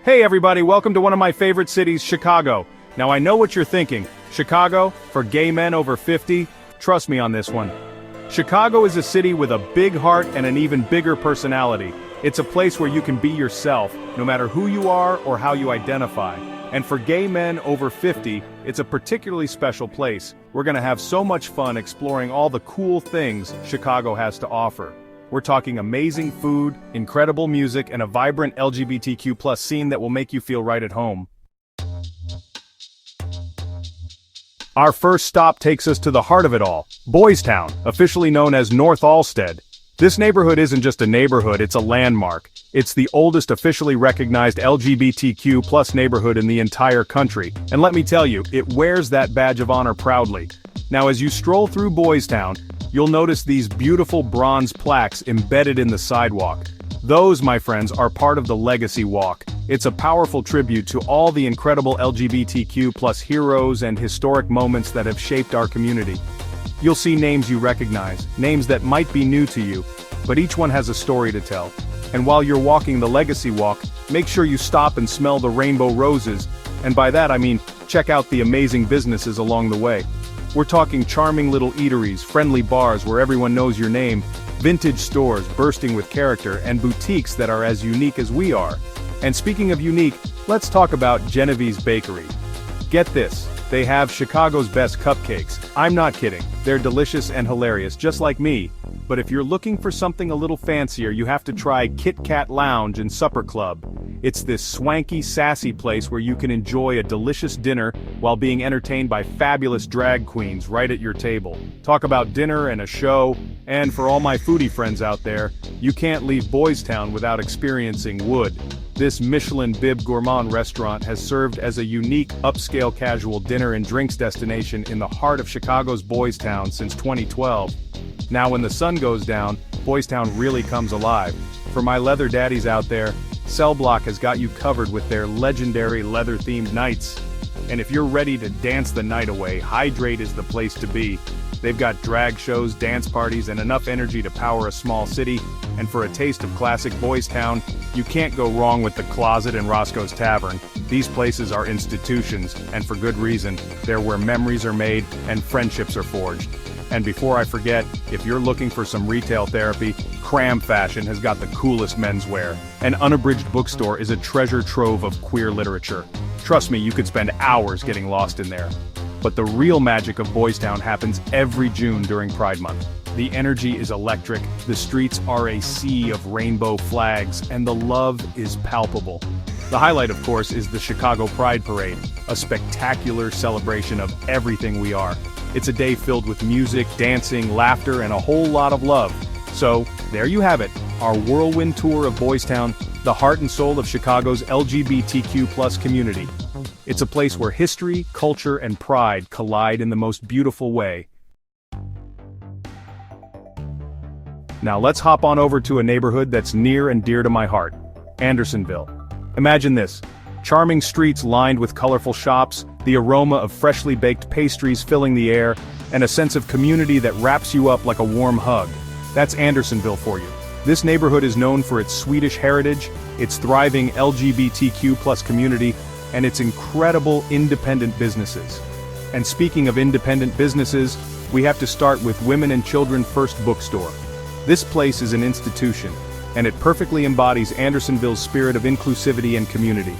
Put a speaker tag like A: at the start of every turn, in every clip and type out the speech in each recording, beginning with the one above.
A: Hey everybody, welcome to one of my favorite cities, Chicago. Now I know what you're thinking. Chicago, for gay men over 50? Trust me on this one. Chicago is a city with a big heart and an even bigger personality. It's a place where you can be yourself, no matter who you are or how you identify. And for gay men over 50, it's a particularly special place. We're gonna have so much fun exploring all the cool things Chicago has to offer. We're talking amazing food, incredible music, and a vibrant LGBTQ+ scene that will make you feel right at home. Our first stop takes us to the heart of it all, Boystown, officially known as Northalsted. This neighborhood isn't just a neighborhood, it's a landmark. It's the oldest officially recognized LGBTQ+ neighborhood in the entire country, and let me tell you, it wears that badge of honor proudly. Now as you stroll through Boystown, you'll notice these beautiful bronze plaques embedded in the sidewalk. Those, my friends, are part of the Legacy Walk. It's a powerful tribute to all the incredible LGBTQ+ heroes and historic moments that have shaped our community. You'll see names you recognize, names that might be new to you, but each one has a story to tell. And while you're walking the Legacy Walk, make sure you stop and smell the rainbow roses, and by that I mean, check out the amazing businesses along the way. We're talking charming little eateries, friendly bars where everyone knows your name, vintage stores bursting with character, and boutiques that are as unique as we are. And speaking of unique, let's talk about Genevieve's Bakery. Get this, they have Chicago's best cupcakes. I'm not kidding, they're delicious and hilarious, just like me. But if you're looking for something a little fancier, you have to try Kit Kat Lounge and Supper Club. It's this swanky, sassy place where you can enjoy a delicious dinner while being entertained by fabulous drag queens right at your table. Talk about dinner and a show, and for all my foodie friends out there, you can't leave Boystown without experiencing Wood. This Michelin Bib Gourmand restaurant has served as a unique upscale casual dinner and drinks destination in the heart of Chicago's Boystown since 2012. Now when the sun goes down, Boystown really comes alive. For my leather daddies out there, Cell Block has got you covered with their legendary leather-themed nights. And if you're ready to dance the night away, Hydrate is the place to be. They've got drag shows, dance parties, and enough energy to power a small city. And for a taste of classic Boystown, you can't go wrong with The Closet and Roscoe's Tavern. These places are institutions, and for good reason. They're where memories are made and friendships are forged. And before I forget, if you're looking for some retail therapy, Cram Fashion has got the coolest menswear. An unabridged bookstore is a treasure trove of queer literature. Trust me, you could spend hours getting lost in there. But the real magic of Boystown happens every June during Pride Month. The energy is electric, the streets are a sea of rainbow flags, and the love is palpable. The highlight, of course, is the Chicago Pride Parade, a spectacular celebration of everything we are. It's a day filled with music, dancing, laughter, and a whole lot of love. So, there you have it, our whirlwind tour of Boystown, the heart and soul of Chicago's LGBTQ+ community. It's a place where history, culture, and pride collide in the most beautiful way. Now let's hop on over to a neighborhood that's near and dear to my heart, Andersonville. Imagine this, charming streets lined with colorful shops, the aroma of freshly baked pastries filling the air, and a sense of community that wraps you up like a warm hug. That's Andersonville for you. This neighborhood is known for its Swedish heritage, its thriving LGBTQ+ community, and its incredible independent businesses. And speaking of independent businesses, we have to start with Women and Children First Bookstore. This place is an institution, and it perfectly embodies Andersonville's spirit of inclusivity and community.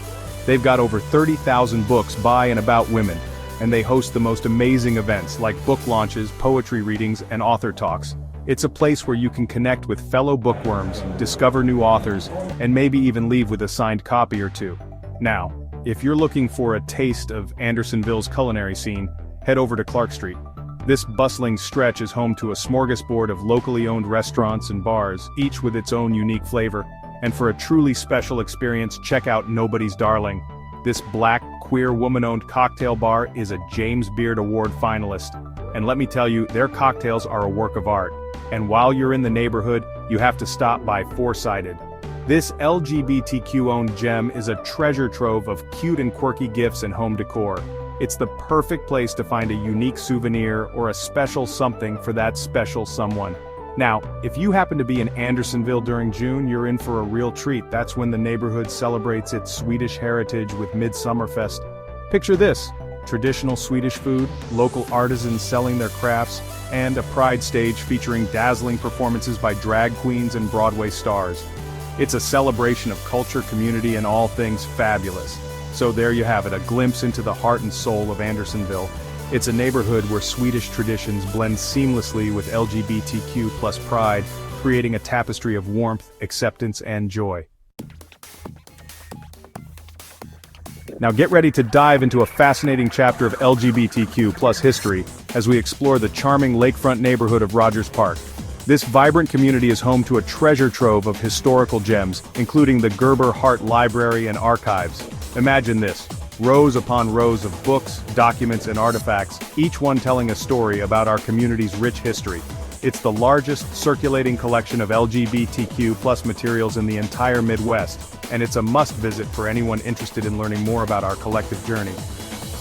A: They've got over 30,000 books by and about women, and they host the most amazing events like book launches, poetry readings, and author talks. It's a place where you can connect with fellow bookworms, discover new authors, and maybe even leave with a signed copy or two. Now, if you're looking for a taste of Andersonville's culinary scene, head over to Clark Street. This bustling stretch is home to a smorgasbord of locally owned restaurants and bars, each with its own unique flavor. And for a truly special experience, check out Nobody's Darling. This black, queer woman-owned cocktail bar is a James Beard Award finalist. And let me tell you, their cocktails are a work of art. And while you're in the neighborhood, you have to stop by Four-Sided. This LGBTQ-owned gem is a treasure trove of cute and quirky gifts and home decor. It's the perfect place to find a unique souvenir or a special something for that special someone. Now, if you happen to be in Andersonville during June, you're in for a real treat. That's when the neighborhood celebrates its Swedish heritage with Midsummerfest. Picture this: traditional Swedish food, local artisans selling their crafts, and a pride stage featuring dazzling performances by drag queens and Broadway stars. It's a celebration of culture, community, and all things fabulous. So there you have it, a glimpse into the heart and soul of Andersonville. It's a neighborhood where Swedish traditions blend seamlessly with LGBTQ+ pride, creating a tapestry of warmth, acceptance, and joy. Now get ready to dive into a fascinating chapter of LGBTQ+ history as we explore the charming lakefront neighborhood of Rogers Park. This vibrant community is home to a treasure trove of historical gems, including the Gerber Hart Library and Archives. Imagine this: rows upon rows of books, documents, and artifacts, each one telling a story about our community's rich history. It's the largest circulating collection of LGBTQ+ materials in the entire Midwest, and it's a must-visit for anyone interested in learning more about our collective journey.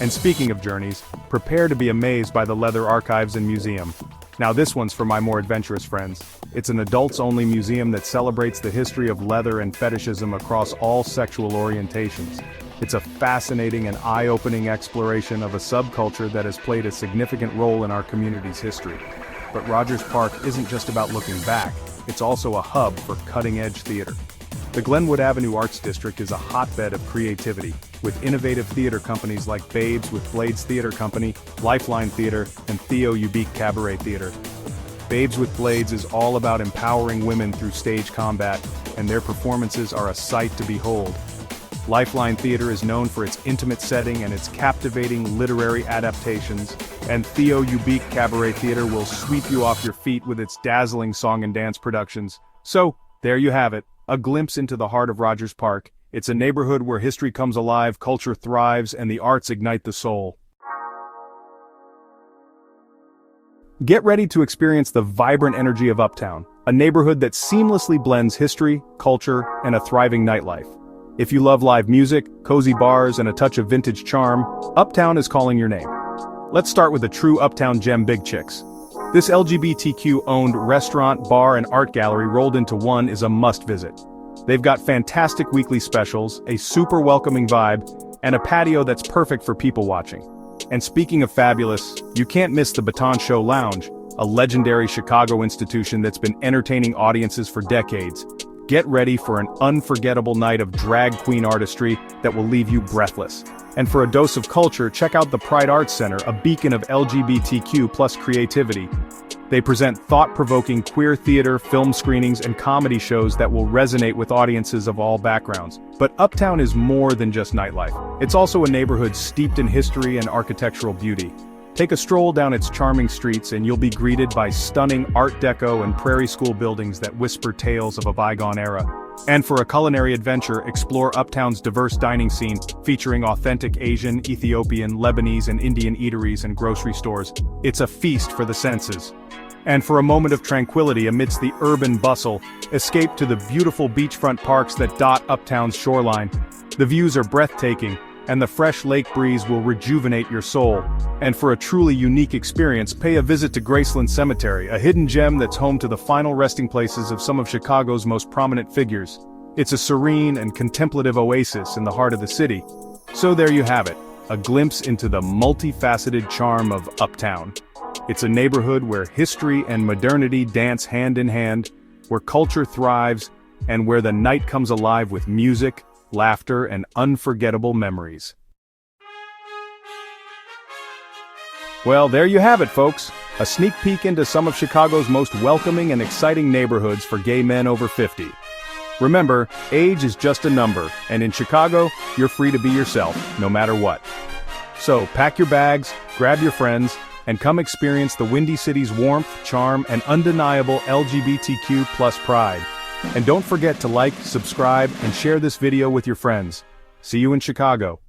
A: And speaking of journeys, prepare to be amazed by the Leather Archives and Museum. Now this one's for my more adventurous friends. It's an adults-only museum that celebrates the history of leather and fetishism across all sexual orientations. It's a fascinating and eye-opening exploration of a subculture that has played a significant role in our community's history. But Rogers Park isn't just about looking back, it's also a hub for cutting-edge theater. The Glenwood Avenue Arts District is a hotbed of creativity, with innovative theater companies like Babes with Blades Theater Company, Lifeline Theater, and Theo Ubique Cabaret Theater. Babes with Blades is all about empowering women through stage combat, and their performances are a sight to behold. Lifeline Theater is known for its intimate setting and its captivating literary adaptations, and Theo Ubique Cabaret Theater will sweep you off your feet with its dazzling song and dance productions. So, there you have it, a glimpse into the heart of Rogers Park. It's a neighborhood where history comes alive, culture thrives, and the arts ignite the soul. Get ready to experience the vibrant energy of Uptown, a neighborhood that seamlessly blends history, culture, and a thriving nightlife. If you love live music, cozy bars, and a touch of vintage charm, Uptown is calling your name. Let's start with a true Uptown gem, Big Chicks. This LGBTQ-owned restaurant, bar, and art gallery rolled into one is a must-visit. They've got fantastic weekly specials, a super welcoming vibe, and a patio that's perfect for people watching. And speaking of fabulous, you can't miss the Baton Show Lounge, a legendary Chicago institution that's been entertaining audiences for decades. Get ready for an unforgettable night of drag queen artistry that will leave you breathless. And for a dose of culture, check out the Pride Arts Center, a beacon of LGBTQ+ creativity. They present thought-provoking queer theater, film screenings, and comedy shows that will resonate with audiences of all backgrounds. But Uptown is more than just nightlife. It's also a neighborhood steeped in history and architectural beauty. Take a stroll down its charming streets and you'll be greeted by stunning Art Deco and Prairie School buildings that whisper tales of a bygone era. And for a culinary adventure, explore Uptown's diverse dining scene, featuring authentic Asian, Ethiopian, Lebanese, and Indian eateries and grocery stores. It's a feast for the senses. And for a moment of tranquility amidst the urban bustle, escape to the beautiful beachfront parks that dot Uptown's shoreline. The views are breathtaking, and the fresh lake breeze will rejuvenate your soul. And for a truly unique experience, pay a visit to Graceland Cemetery, a hidden gem that's home to the final resting places of some of Chicago's most prominent figures. It's a serene and contemplative oasis in the heart of the city. So there you have it, a glimpse into the multifaceted charm of Uptown. It's a neighborhood where history and modernity dance hand in hand, where culture thrives, and where the night comes alive with music, laughter, and unforgettable memories. Well, there you have it, folks. A sneak peek into some of Chicago's most welcoming and exciting neighborhoods for gay men over 50. Remember, age is just a number, and in Chicago, you're free to be yourself, no matter what. So, pack your bags, grab your friends, and come experience the Windy City's warmth, charm, and undeniable LGBTQ+ pride. And don't forget to like, subscribe, and share this video with your friends. See you in Chicago.